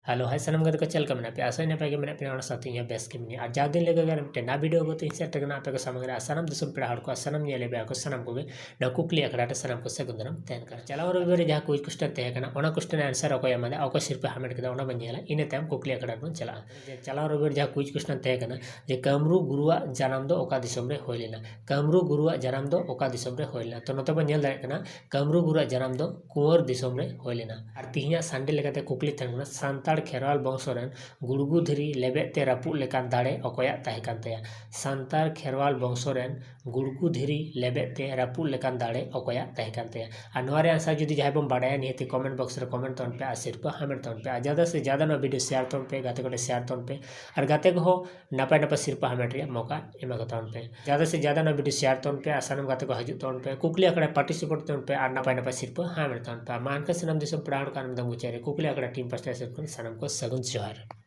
Hello hi सनम गद को चल का मना पे आशा नपाय मना पे साथी यहाँ बेस के मिनी और जा दिन लेगा ना वीडियो को तीन सेट करना पे समग्र सनम दिसम पेड़ हड़ को सनम ये ले को सनम को ना कुकली अखड़ा सनम को सगुंदरम तहन कर चलाव रविवार जहाँ कोई क्वेश्चन तहन करना ओना क्वेश्चन आंसर अको एमा अको सिर्फ हामेट के ओना बनेला इन तम कुकली अखड़ा बन चला चलाव रविवार जहाँ कोई क्वेश्चन तहन करना जे कामरू गुरुआ जनाम दो ओका दिसम रे होय लेना कामरू गुरुआ जनाम दो ओका दिसम रे होय लेना तो नतो बन नेल दाड़े करना कामरू गुरुआ जनाम दो कुंवर दिसम रे होय लेना और तिहिया संडे लेकाते कुकली तहन करना सांताड़ खेरवाल बंशोरेन गुड़गु धीरी लेबेते रापुद लेकान दाड़े अकोया ताहे कान तया सांताड़ खेरवाल बंशोरेन गुड़गु धीरी लेबेते रापुद लेकान दाड़े अकोया ताहे कान तया और नोरे आंसर जुदी जहां बम बाड़ाया निहती कमेंट बॉक्स रे कमेंट तोन पे आसिर पे हामेट तोन पे ज्यादा से ज्यादा ना वीडियो शेयर तोन पे गाते को शेयर तोन पे और गाते को नपाय नपाय सिर पे हामेट रे मौका एमा को तोन पे ज्यादा से ज्यादा ना वीडियो शेयर तोन पे आसानम गाते को हजू तोन पे कुकली अकड़ा पार्टिसिपेट तोन पे और नपाय नपाय सिर पे हामेट तोन पे मान के सनम दिसम प्राण कान दम उचारे कुकली अकड़ा टीम पास्टा से सनम को सगुन जोहार।